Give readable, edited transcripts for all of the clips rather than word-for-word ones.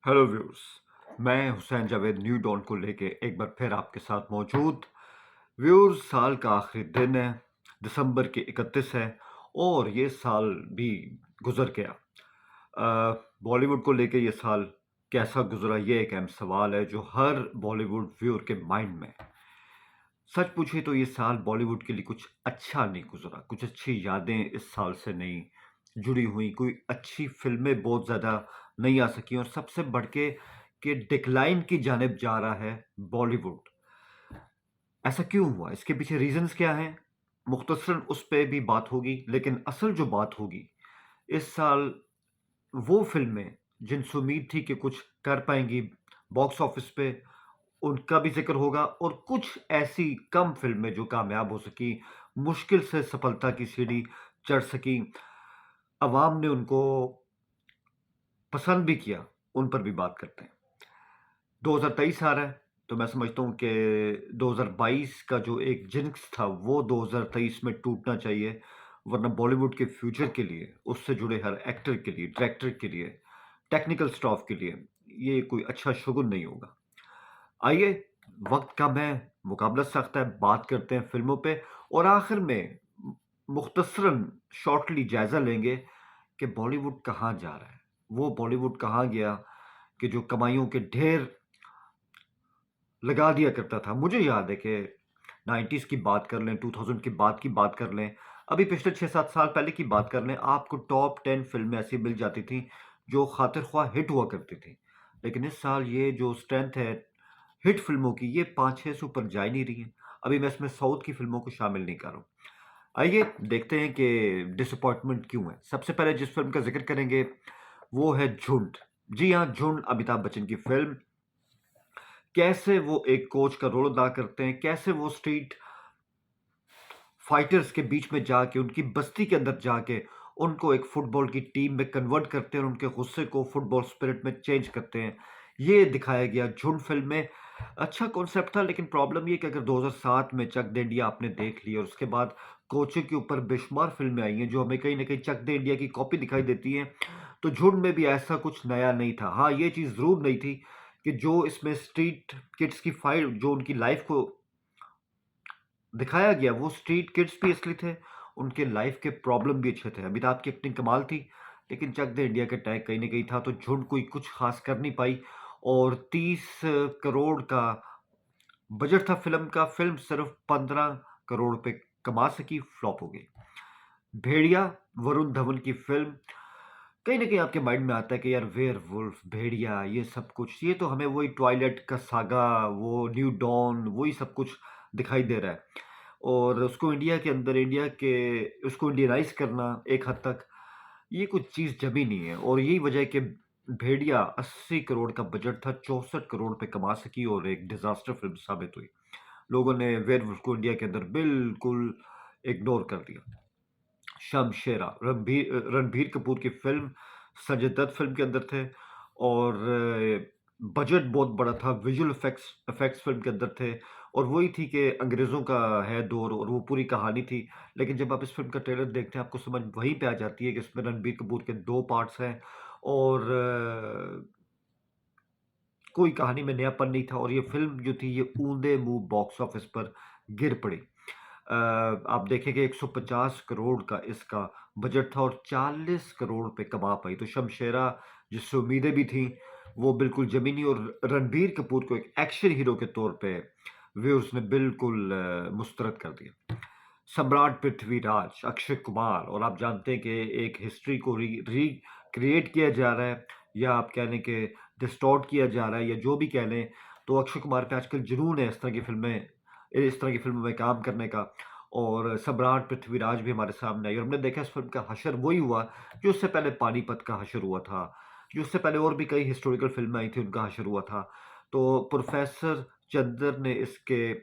Hello viewers. मैं Hussain Javed new don को लेके एक बार फिर आपके साथ मौजूद। व्यूअर्स, साल का आखिरी दिन है, दिसंबर की 31 है और ये साल भी गुजर गया। बॉलीवुड को लेके ये साल कैसा गुजरा, ये एक अहम सवाल है जो हर बॉलीवुड व्यूअर के माइंड में है। सच पूछे तो ये साल बॉलीवुड के लिए कुछ अच्छा नहीं गुजरा, कुछ अच्छी यादें इस साल से नहीं जुड़ी हुई, कोई अच्छी फिल्में बहुत ज़्यादा नहीं आ सकी और सबसे बढ़ के डिक्लाइन की जानिब जा रहा है बॉलीवुड। ऐसा क्यों हुआ? इसके पीछे रीज़न्स क्या हैं? मुख्तसरन उस पे भी बात होगी, लेकिन असल जो बात होगी, इस साल वो फ़िल्में जिनसे उम्मीद थी कि कुछ कर पाएँगी बॉक्स ऑफिस पे, उनका भी ज़िक्र होगा और कुछ ऐसी कम फ़िल्में जो कामयाब हो सकी, मुश्किल से सफलता की सीढ़ी चढ़ सकी, अवाम ने उनको पसंद भी किया, उन पर भी बात करते हैं। 2023 आ रहा है, तो मैं समझता हूँ कि 2022 का जो एक जिन्स था, वो 2023 में टूटना चाहिए, वरना बॉलीवुड के फ्यूचर के लिए, उससे जुड़े हर एक्टर के लिए, डायरेक्टर के लिए, टेक्निकल स्टाफ के लिए, ये कोई अच्छा शुगुन नहीं होगा। आइए, वक़्त कम है, मुकाबला सख्त है, बात करते हैं फ़िल्मों पे और आखिर में मुख्तसरन शॉर्टली जायज़ा लेंगे कि बॉलीवुड कहाँ जा रहा है। वो बॉलीवुड कहाँ गया कि जो कमाइयों के ढेर लगा दिया करता था। मुझे याद है कि 90s की बात कर लें, 2000 के बाद की बात कर लें, अभी पिछले 6-7 साल पहले की बात कर लें, आपको टॉप 10 फ़िल्में ऐसी मिल जाती थीं, जो खातिर-ख्वाह हिट हुआ करती थीं। लेकिन इस साल ये जो स्ट्रेंथ है हिट फ़िल्मों की, ये 5-6 से ऊपर जा ही नहीं रही हैं। अभी मैं इसमें साउथ की फ़िल्मों को शामिल नहीं कर रहा हूँ। आइए देखते हैं कि डिसअपॉइंटमेंट क्यों है। सबसे पहले जिस फ़िल्म का ज़िक्र करेंगे, वो है झुंड। जी हाँ, झुंड अमिताभ बच्चन की फ़िल्म। कैसे वो एक कोच का रोल अदा करते हैं, कैसे वो स्ट्रीट फाइटर्स के बीच में जाके, उनकी बस्ती के अंदर जाके, उनको एक फुटबॉल की टीम में कन्वर्ट करते हैं और उनके गुस्से को फुटबॉल स्पिरिट में चेंज करते हैं। ये दिखाया गया झुंड फ़िल्म में। अच्छा कॉन्सेप्ट था, लेकिन प्रॉब्लम ये कि अगर 2007 में चक दे इंडिया आपने देख ली और उसके बाद कोचों के ऊपर बेशुमार फ़िल्में आई हैं, जो हमें कहीं न कहीं चक दे इंडिया की कॉपी दिखाई देती हैं, तो झुंड में भी ऐसा कुछ नया नहीं था। हाँ, ये चीज़ ज़रूर नई थी कि जो इसमें स्ट्रीट किड्स की फाइट, जो उनकी लाइफ़ को दिखाया गया, वो स्ट्रीट किड्स भी असली थे, उनके लाइफ के प्रॉब्लम भी अच्छे थे। अमिताभ की एक्टिंग कमाल थी, लेकिन चक दे इंडिया का टैग कहीं न कहीं था, तो झुंड कोई कुछ ख़ास कर नहीं पाई और 30 करोड़ का बजट था फ़िल्म का, फ़िल्म सिर्फ़ 15 करोड़ रुपए कमा सकी, फ्लॉप हो गई। भेड़िया, वरुण धवन की फ़िल्म, कहीं न कहीं आपके माइंड में आता है कि यार वेयरवुल्फ, भेड़िया, ये सब कुछ, ये तो हमें वही ट्वाइलाइट का सागा, वो न्यू डॉन, वही सब कुछ दिखाई दे रहा है। और उसको इंडिया के अंदर इंडिया के उसको इंडियनाइज़ करना एक हद तक, ये कुछ चीज़ जमी नहीं है और यही वजह है कि भेड़िया 80 करोड़ का बजट था, 64 करोड़ पे कमा सकी और एक डिज़ास्टर फ़िल्म साबित हुई। लोगों ने वेयरवुल्फ को इंडिया के अंदर बिल्कुल इग्नोर कर दिया। शमशेरा, रणबीर कपूर की फ़िल्म, संजय दत्त फ़िल्म के अंदर थे और बजट बहुत बड़ा था, विजुअल इफ़ेक्ट्स फ़िल्म के अंदर थे और वही थी कि अंग्रेज़ों का है दौर और वो पूरी कहानी थी। लेकिन जब आप इस फ़िल्म का ट्रेलर देखते हैं, आपको समझ वहीं पे आ जाती है कि इसमें रणबीर कपूर के 2 पार्ट्स हैं और कोई कहानी में नयापन नहीं था और ये फ़िल्म जो थी, ये ऊंधे मुँह बॉक्स ऑफिस पर गिर पड़ी। आप देखें कि 150 करोड़ का इसका बजट था और 40 करोड़ पे कमा पाई। तो शमशेरा, जिससे उम्मीदें भी थीं, वो बिल्कुल जमी नहीं और रणबीर कपूर को एक एक्शन हीरो के तौर पे व्यूअर्स ने बिल्कुल मुस्तरद कर दिया। सम्राट पृथ्वीराज, अक्षय कुमार, और आप जानते हैं कि एक हिस्ट्री को रिक्रिएट किया जा रहा है या आप कह लें कि डिस्टॉर्ट किया जा रहा है या जो भी कह लें, तो अक्षय कुमार पे आजकल जुनून है इस तरह की फ़िल्मों में काम करने का और सम्राट पृथ्वीराज भी हमारे सामने आई और हमने देखा इस फ़िल्म का हशर वही हुआ जो उससे पहले पानीपत का हशर हुआ था, जो उससे पहले और भी कई हिस्टोरिकल फ़िल्में आई थी, उनका हशर हुआ था। तो प्रोफ़ेसर चंद्र ने इसके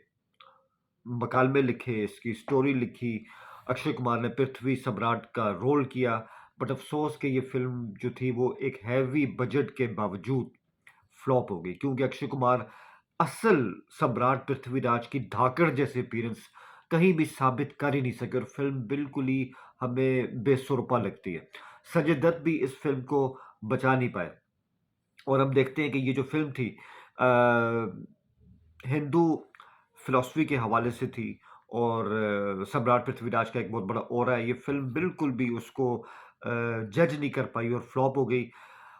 मकालमे लिखे, इसकी स्टोरी लिखी, अक्षय कुमार ने पृथ्वी सम्राट का रोल किया, बट अफ़सोस कि ये फ़िल्म जो थी वो एक हेवी बजट के बावजूद फ्लॉप हो गई क्योंकि अक्षय कुमार असल सम्राट पृथ्वीराज की धाकड़ जैसे अपीयरेंस कहीं भी साबित कर ही नहीं सके और फ़िल्म बिल्कुल ही हमें बेसुरपा लगती है। संजय दत्त भी इस फ़िल्म को बचा नहीं पाए। और हम देखते हैं कि ये जो फ़िल्म थी अ, हिंदू फ़िलॉसफ़ी के हवाले से थी और सम्राट पृथ्वीराज का एक बहुत बड़ा ऑरा है। ये फ़िल्म बिल्कुल भी उसको जज नहीं कर पाई और फ्लॉप हो गई।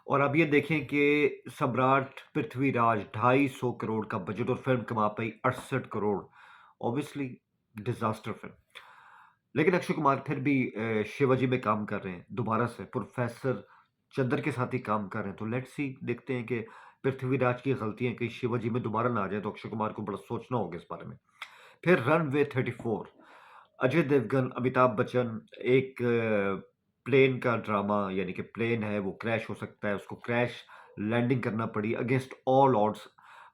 और अब ये देखें कि सम्राट पृथ्वीराज 250 करोड़ का बजट और फ़िल्म कमा पाई 68 करोड़। Obviously disaster film. लेकिन अक्षय कुमार फिर भी शिवाजी में काम कर रहे हैं दोबारा से प्रोफेसर चंद्र के साथ ही काम कर रहे हैं। तो लेट्स सी देखते हैं कि पृथ्वीराज की गलतियां कहीं शिवाजी में दोबारा ना आ जाए, तो अक्षय कुमार को बड़ा सोचना होगा इस बारे में। फिर रनवे 34, अजय देवगन, अमिताभ बच्चन, एक प्लेन का ड्रामा, यानी कि प्लेन है वो क्रैश हो सकता है, उसको क्रैश लैंडिंग करना पड़ी अगेंस्ट ऑल ऑड्स।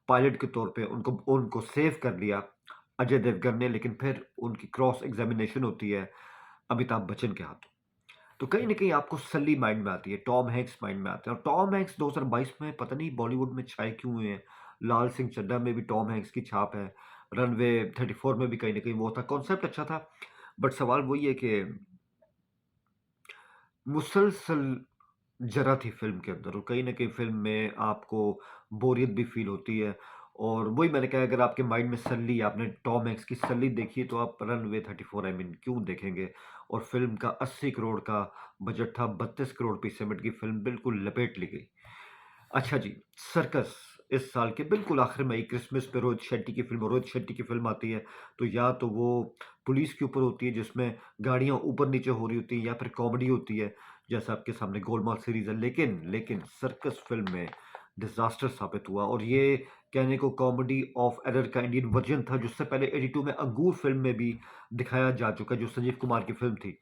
पायलट के तौर पे उनको उनको सेव कर लिया अजय देवगन ने, लेकिन फिर उनकी क्रॉस एग्जामिनेशन होती है अमिताभ बच्चन के हाथों। तो कहीं ना कहीं आपको सल्ली माइंड में आती है, टॉम हैंक्स माइंड में आते हैं, और टॉम हैंक्स 2022 में पता नहीं बॉलीवुड में छाए क्यों हुए हैं। लाल सिंह चड्ढा में भी टॉम हैंक्स की छाप है, रनवे 34 में भी कहीं ना कहीं वो था, कॉन्सेप्ट अच्छा था। बट सवाल वही है कि मुसलसल जरा थी फ़िल्म के अंदर, और कहीं न कहीं फ़िल्म में आपको बोरियत भी फ़ील होती है। और वही मैंने कहा, अगर आपके माइंड में सल्ली, आपने टॉम हैंक्स की सल्ली देखी है, तो आप रनवे 34 आई मीन क्यों देखेंगे? और फ़िल्म का 80 करोड़ का बजट था, 32 करोड़ पे सिमट गई फ़िल्म, बिल्कुल लपेट ली गई। अच्छा जी, सर्कस इस साल के बिल्कुल आखिर में ही क्रिसमस पे रोहित शेट्टी की फ़िल्म, रोहित शेट्टी की फ़िल्म आती है, तो या तो वो पुलिस के ऊपर होती है जिसमें गाड़ियाँ ऊपर-नीचे हो रही होती हैं, या फिर कॉमेडी होती है, जैसा आपके सामने गोलमाल सीरीज़ है। लेकिन सर्कस फ़िल्म में डिज़ास्टर साबित हुआ, और ये कहने को कॉमेडी ऑफ एरर का इंडियन वर्ज़न था, जिससे पहले 82 में अंगूर फ़िल्म में भी दिखाया जा चुका है, जो संजीव कुमार की फ़िल्म थी।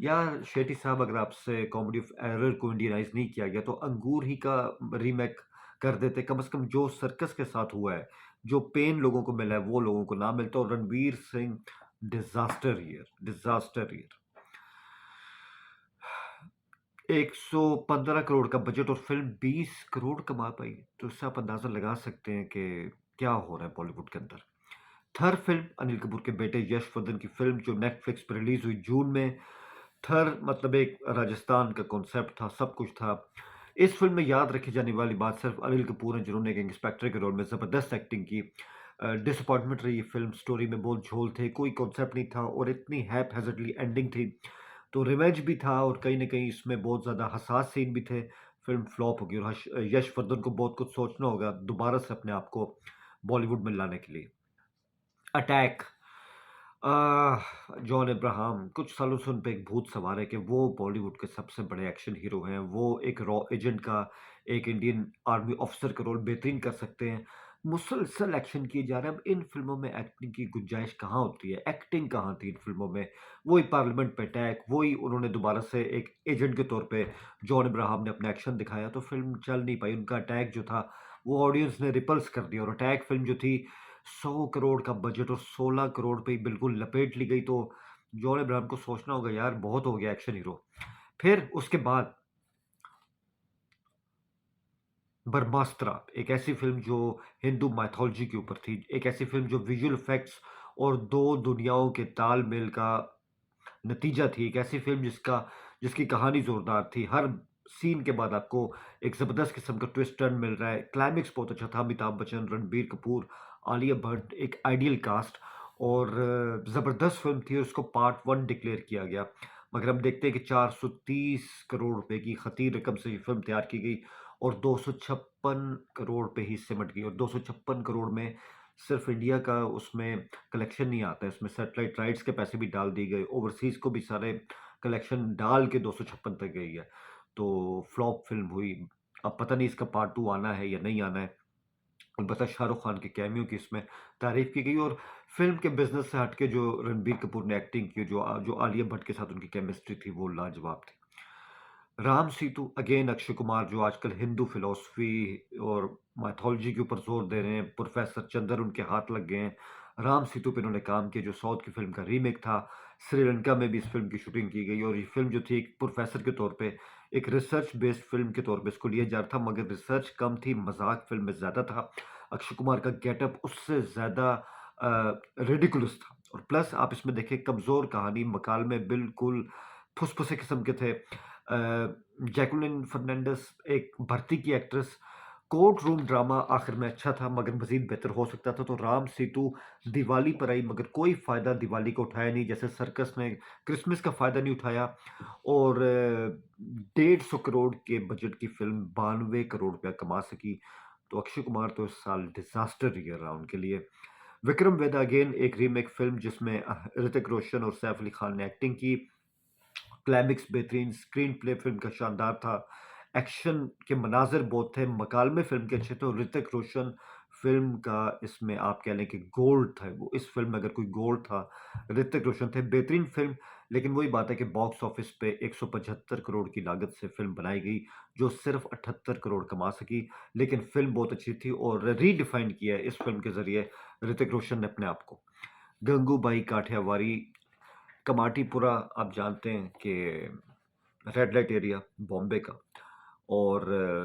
यार शेट्टी साहब, अगर आपसे कॉमेडी ऑफ एरर को इंडियनाइज नहीं किया गया, तो अंगूर ही का रीमेक कर देते। कम से कम जो सर्कस के साथ हुआ है, जो पेन लोगों को मिला है, वो लोगों को ना मिलता। और Ranveer Singh, disaster year, disaster year. 115 crore का बजट और फिल्म 20 करोड़ कमा पाई, तो इससे आप अंदाजा लगा सकते हैं कि क्या हो रहा है बॉलीवुड के अंदर। थर फिल्म, अनिल कपूर के बेटे यशवर्धन की फिल्म, जो नेटफ्लिक्स पर रिलीज हुई जून में। थर मतलब एक राजस्थान का कॉन्सेप्ट था, सब कुछ था। इस फिल्म में याद रखी जाने वाली बात सिर्फ अनिल कपूर हैं, जिन्होंने एक इंस्पेक्टर के रोल में ज़बरदस्त एक्टिंग की। डिसअपॉइंटमेंट रही फिल्म, स्टोरी में बहुत झोल थे, कोई कॉन्सेप्ट नहीं था, और इतनी हैप हैज़र्डली एंडिंग थी। तो रिवेंज भी था, और कहीं न कहीं इसमें बहुत ज़्यादा हसास सीन भी थे। फिल्म फ्लॉप हो गई, और यशवर्धन को बहुत कुछ सोचना होगा दोबारा से अपने आप को बॉलीवुड में लाने के लिए। अटैक, जॉन अब्राहम, कुछ सालों से उन पे एक भूत सवार है कि वो बॉलीवुड के सबसे बड़े एक्शन हीरो हैं। वो एक रॉ एजेंट का, एक इंडियन आर्मी ऑफिसर का रोल बेहतरीन कर सकते हैं। मुसलसल एक्शन किए जा रहे हैं। अब इन फिल्मों में एक्टिंग की गुंजाइश कहाँ होती है? एक्टिंग कहाँ थी इन फिल्मों में? वही पार्लियामेंट पे अटैक, वही उन्होंने दोबारा से एक एजेंट के तौर पे जॉन अब्राहम ने अपना एक्शन दिखाया, तो फिल्म चल नहीं पाई। उनका अटैक जो था, वो ऑडियंस ने रिपल्स कर दिया। और अटैक फिल्म जो थी, 100 करोड़ का बजट और 16 करोड़ पे ही बिल्कुल लपेट ली गई। तो जॉन अब्राहम को सोचना होगा, यार बहुत हो गया एक्शन हीरो। फिर उसके बाद ब्रह्मास्त्र, एक ऐसी फ़िल्म जो हिंदू माइथोलॉजी के ऊपर थी, एक ऐसी फ़िल्म जो विजुअल इफ़ेक्ट्स और 2 दुनियाओं के तालमेल का नतीजा थी। एक ऐसी फ़िल्म जिसकी कहानी ज़ोरदार थी। हर सीन के बाद आपको एक ज़बरदस्त किस्म का ट्विस्ट टर्न मिल रहा है। क्लाइमेक्स बहुत अच्छा था। अमिताभ बच्चन, रणबीर कपूर, आलिया भट्ट, एक आइडियल कास्ट, और ज़बरदस्त फ़िल्म थी। उसको पार्ट 1 डिक्लेयर किया गया। मगर हम देखते हैं कि 430 करोड़ रुपए की खतीर रकम से ये फ़िल्म तैयार की गई, और 256 करोड़ पे ही सिमट गई। और 256 करोड़ में सिर्फ इंडिया का उसमें कलेक्शन नहीं आता है, इसमें सैटेलाइट राइट्स के पैसे भी डाल दिए गए, ओवरसीज़ को भी सारे कलेक्शन डाल के 256 तक गई है। तो फ्लॉप फिल्म हुई। अब पता नहीं इसका पार्ट 2 आना है या नहीं आना है। अलबत्ता शाहरुख खान के कैमियो की इसमें तारीफ की गई, और फिल्म के बिजनेस से हटके जो रणबीर कपूर ने एक्टिंग की, जो आलिया भट्ट के साथ उनकी केमिस्ट्री थी, वो लाजवाब थी। राम सीतु, अगेन अक्षय कुमार, जो आजकल हिंदू फिलॉसफी और माइथोलॉजी के ऊपर जोर दे रहे हैं, प्रोफेसर चंद्र उनके हाथ लग गए हैं। राम सीतु पे उन्होंने काम किया, जो साउथ की फिल्म का रीमेक था। श्रीलंका में भी इस फिल्म की शूटिंग की गई, और ये फिल्म जो थी, एक प्रोफेसर के तौर पे, एक रिसर्च बेस्ड फिल्म के तौर पे इसको लिया जा रहा था, मगर रिसर्च कम थी, मजाक फिल्म में ज्यादा था। अक्षय कुमार का गेटअप उससे ज्यादा रेडिकुलस था। और प्लस आप इसमें देखें, कमजोर कहानी, मकाल में बिल्कुल फुसफुसे किस्म के थे। जैकुलिन फर्नांडिस, एक भर्ती की एक्ट्रेस, कोर्ट रूम ड्रामा आखिर में अच्छा था मगर मज़ीद बेहतर हो सकता था। तो राम सेतु दिवाली पर आई मगर कोई फ़ायदा दिवाली को उठाया नहीं, जैसे सर्कस ने क्रिसमस का फ़ायदा नहीं उठाया। और 150 करोड़ के बजट की फ़िल्म 92 करोड़ रुपया कमा सकी। तो अक्षय कुमार तो इस साल डिज़ास्टर ईयर रहा उनके लिए। विक्रम वेदा अगेन एक रीमेक फ़िल्म जिसमें ऋतिक रोशन और सैफ अली खान ने एक्टिंग की। क्लाइमेक्स बेहतरीन, स्क्रीन प्ले फ़िल्म का शानदार था, एक्शन के मनाज़िर बहुत थे, मकालमे फ़िल्म के अच्छे थे और ऋतिक रोशन फ़िल्म का इसमें आप कह लें कि गोल्ड था वो। इस फ़िल्म में अगर कोई गोल्ड था, ऋतिक रोशन थे। बेहतरीन फ़िल्म, लेकिन वही बात है कि बॉक्स ऑफिस पे 175 करोड़ की लागत से फ़िल्म बनाई गई, जो सिर्फ़ 78 करोड़ कमा सकी। लेकिन फ़िल्म बहुत अच्छी थी और रीडिफाइन किया है इस फ़िल्म के ज़रिए ऋतिक रोशन ने अपने आप को। गंगूबाई काठियावाड़ी, कमाटीपुरा आप जानते हैं कि रेड लाइट एरिया बॉम्बे का, और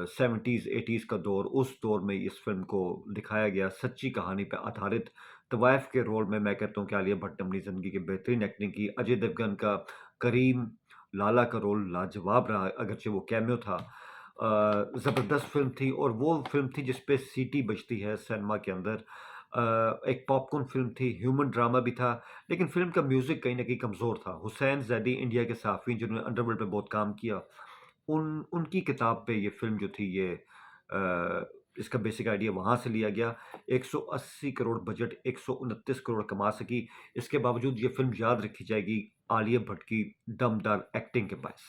70s 80s का दौर, उस दौर में इस फिल्म को दिखाया गया, सच्ची कहानी पे आधारित। तवाइफ के रोल में मैं कहता हूँ कि आलिया भट्ट ने अपनी ज़िंदगी की बेहतरीन एक्टिंग की। अजय देवगन का करीम लाला का रोल लाजवाब रहा, अगरचे वो कैमियो था। ज़बरदस्त फिल्म थी और वो फिल्म थी जिस पे सीटी बजती है सिनेमा के अंदर। एक पॉपकॉर्न फिल्म थी, ह्यूमन ड्रामा भी था, लेकिन फिल्म का म्यूज़िक कहीं न कहीं कमज़ोर था। हुसैन ज़ैदी इंडिया के सहाफ़ी जिन्होंने अंडरवर्ल्ड पे बहुत काम किया, उनकी किताब पे ये फ़िल्म जो थी ये इसका बेसिक आइडिया वहाँ से लिया गया। 180 करोड़ बजट, 129 करोड़ कमा सकी। इसके बावजूद ये फ़िल्म याद रखी जाएगी आलिया भट्ट की दमदार एक्टिंग के बायस।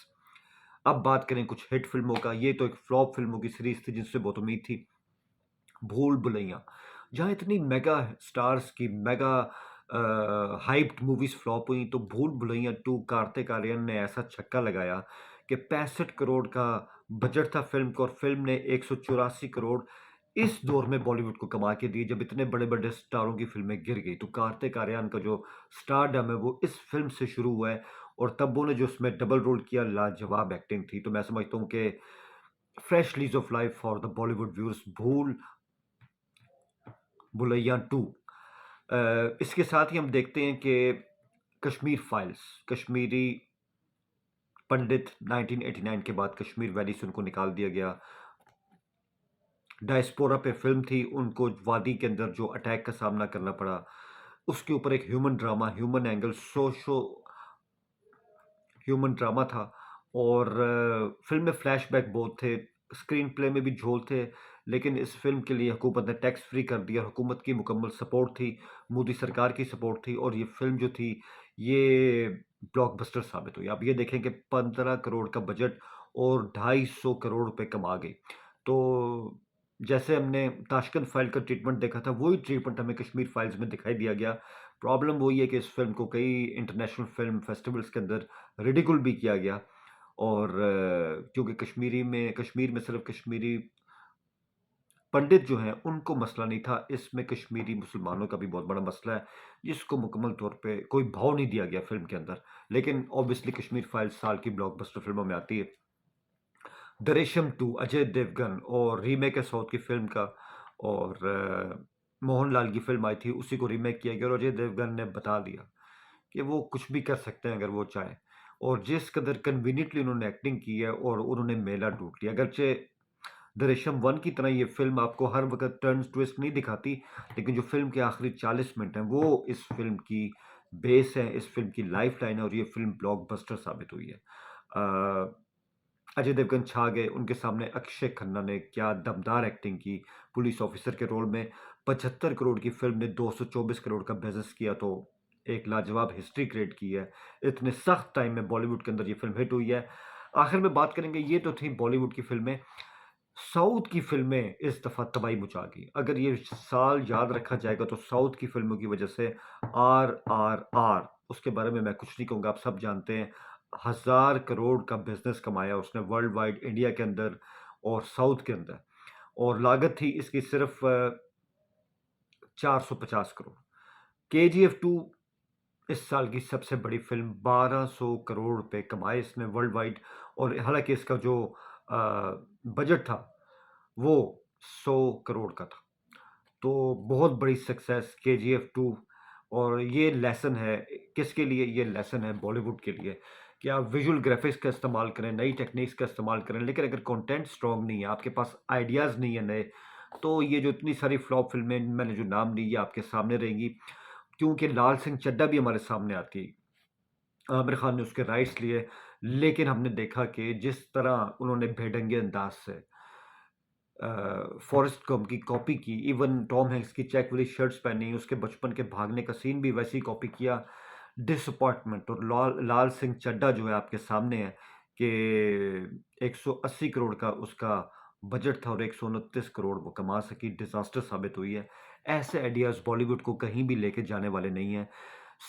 अब बात करें कुछ हिट फ़िल्मों का, ये तो एक फ्लॉप फ़िल्मों की सीरीज़ थी जिनसे बहुत उम्मीद थी। भूल भुलैया, जहाँ इतनी मेगा स्टार्स की मेगा हाइप्ड मूवीज़ फ्लॉप हुई, तो भूल भुलैया 2 कार्तिक आर्यन ने ऐसा छक्का लगाया कि 65 करोड़ का बजट था फ़िल्म का और फ़िल्म ने 184 करोड़ इस दौर में बॉलीवुड को कमा के दिए जब इतने बड़े-बड़े स्टारों की फ़िल्में गिर गई। तो कार्तिक आर्यन का जो स्टारडम है वो इस फ़िल्म से शुरू हुआ है और तब्बू ने जो उसमें डबल रोल किया, लाजवाब एक्टिंग थी। तो मैं समझता हूँ कि fresh lease of life for the Bollywood viewers, भूल भुलैया 2। इसके साथ ही हम देखते हैं कि कश्मीर फाइल्स, कश्मीरी पंडित 1989 के बाद कश्मीर वैली से उनको निकाल दिया गया। डायस्पोरा पे फ़िल्म थी, उनको वादी के अंदर जो अटैक का सामना करना पड़ा, उसके ऊपर एक human drama, human angle, socio human drama था। और फ़िल्म में फ्लैशबैक बहुत थे, स्क्रीन प्ले में भी झोल थे, लेकिन इस फ़िल्म के लिए हुकूमत ने टैक्स फ्री कर दिया। हुकूमत की मुकम्मल सपोर्ट थी, मोदी सरकार की सपोर्ट थी और ये फ़िल्म जो थी, ये ब्लॉकबस्टर साबित हुई। आप ये देखें कि 15 करोड़ का बजट और 250 करोड़ रुपए कमा गई। तो जैसे हमने ताशकंद फाइल का ट्रीटमेंट देखा था, वही ट्रीटमेंट हमें कश्मीर फाइल्स में दिखाई दिया गया। प्रॉब्लम वही है कि इस फ़िल्म को कई इंटरनेशनल फ़िल्म फेस्टिवल्स के अंदर रिडिकुल भी किया गया। और क्योंकि कश्मीर में सिर्फ़ कश्मीरी पंडित जो हैं, उनको मसला नहीं था, इसमें कश्मीरी मुसलमानों का भी बहुत बड़ा मसला है, जिसको मुकम्मल तौर पे कोई भाव नहीं दिया गया फ़िल्म के अंदर। लेकिन ऑब्वियसली कश्मीर फाइल्स साल की ब्लॉकबस्टर फ़िल्मों में आती है। दृश्यम 2 अजय देवगन और रीमेक है साउथ की फ़िल्म का। और मोहनलाल की फ़िल्म आई थी, उसी को रीमेक किया गया और अजय देवगन ने बता दिया कि वो कुछ भी कर सकते हैं अगर वो चाहें। और जिस कदर कन्वीनिएंटली उन्होंने एक्टिंग की है और उन्होंने मेला लूट लिया। अगरचे दृश्यम 1 की तरह ये फ़िल्म आपको हर वक़्त टर्न्स ट्विस्ट नहीं दिखाती, लेकिन जो फ़िल्म के आखिरी 40 मिनट हैं, वो इस फ़िल्म की बेस है, इस फ़िल्म की लाइफ़लाइन है और ये फ़िल्म ब्लॉकबस्टर साबित हुई है। अजय देवगन छा गए, उनके सामने अक्षय खन्ना ने क्या दमदार एक्टिंग की पुलिस ऑफिसर के रोल में। 75 करोड़ की फ़िल्म ने 224 करोड़ का बिज़नेस किया, तो एक लाजवाब हिस्ट्री क्रिएट की है। इतने सख्त टाइम में बॉलीवुड के अंदर ये फ़िल्म हिट हुई है। आखिर में बात करेंगे, ये तो थी बॉलीवुड की फ़िल्में। साउथ की फ़िल्में इस दफ़ा तबाही मचा गई। अगर ये साल याद रखा जाएगा तो साउथ की फ़िल्मों की वज़ह से आरआरआर, उसके बारे में मैं कुछ नहीं कहूँगा, आप सब जानते हैं। 1000 करोड़ का बिज़नेस कमाया उसने वर्ल्ड वाइड, इंडिया के अंदर और साउथ के अंदर। और लागत थी इसकी सिर्फ़ 450 करोड़। केजीएफ 2 इस साल की सबसे बड़ी फ़िल्म, 1200 करोड़ रुपए कमाए इसने वर्ल्ड वाइड। और हालाँकि इसका जो बजट था वो 100 करोड़ का था। तो बहुत बड़ी सक्सेस केजीएफ 2। और ये लेसन है, किसके लिए? ये लेसन है बॉलीवुड के लिए कि आप विजुअल ग्राफिक्स का इस्तेमाल करें, नई टेक्निक्स का इस्तेमाल करें, लेकिन अगर कंटेंट स्ट्रॉन्ग नहीं है, आपके पास आइडियाज़ नहीं है नए, तो ये जो इतनी सारी फ्लॉप फ़िल्में मैंने जो नाम ली, ये आपके सामने रहेंगी। क्योंकि लाल सिंह चड्ढा भी हमारे सामने आती, आमिर खान ने उसके राइट्स लिए, लेकिन हमने देखा कि जिस तरह उन्होंने बेढंगे अंदाज़ से फॉरेस्ट गंप की कॉपी की, इवन टॉम हैंक्स की चेक वाली शर्ट्स पहनी, उसके बचपन के भागने का सीन भी वैसे ही कॉपी किया। डिसअपॉइंटमेंट। और लाल सिंह चड्ढा जो है आपके सामने है कि 180 करोड़ का उसका बजट था और 129 करोड़ वो कमा सकी, डिज़ास्टर साबित हुई है। ऐसे आइडियाज़ बॉलीवुड को कहीं भी लेके जाने वाले नहीं हैं।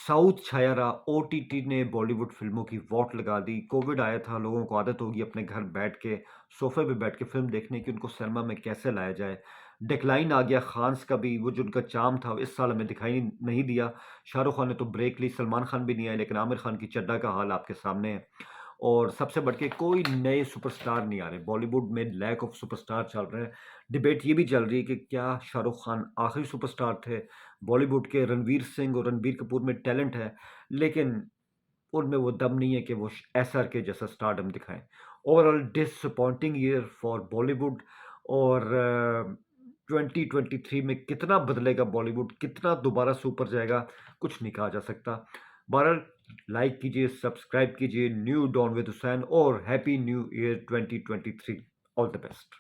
साउथ छाया रहा, ओटीटी ने बॉलीवुड फ़िल्मों की वॉट लगा दी। कोविड आया था, लोगों को आदत होगी अपने घर बैठ के, सोफ़े पे बैठ के फ़िल्म देखने की, उनको सिनेमा में कैसे लाया जाए। डिक्लाइन आ गया खान्स का भी, वो जो उनका चार्म था इस साल हमें दिखाई नहीं दिया। शाहरुख खान ने तो ब्रेक ली, सलमान खान भी नहीं आए, लेकिन आमिर खान की चड्ढा का हाल आपके सामने है। और सबसे बढ़ के कोई नए सुपरस्टार नहीं आ रहे। बॉलीवुड में लैक ऑफ सुपरस्टार चल रहे हैं। डिबेट ये भी चल रही है कि क्या शाहरुख खान आखिरी सुपरस्टार थे बॉलीवुड के? रणवीर सिंह और रणबीर कपूर में टैलेंट है, लेकिन उनमें वो दम नहीं है कि वो एसआर के जैसा स्टारडम दिखाएं। Overall disappointing year for Bollywood. और 2023 में कितना बदलेगा बॉलीवुड, कितना दोबारा से ऊपर जाएगा, कुछ नहीं कहा जा सकता। बहरहाल, लाइक कीजिए, सब्सक्राइब कीजिए न्यू डॉन विद हुसैन, और happy new year 2023। All the best.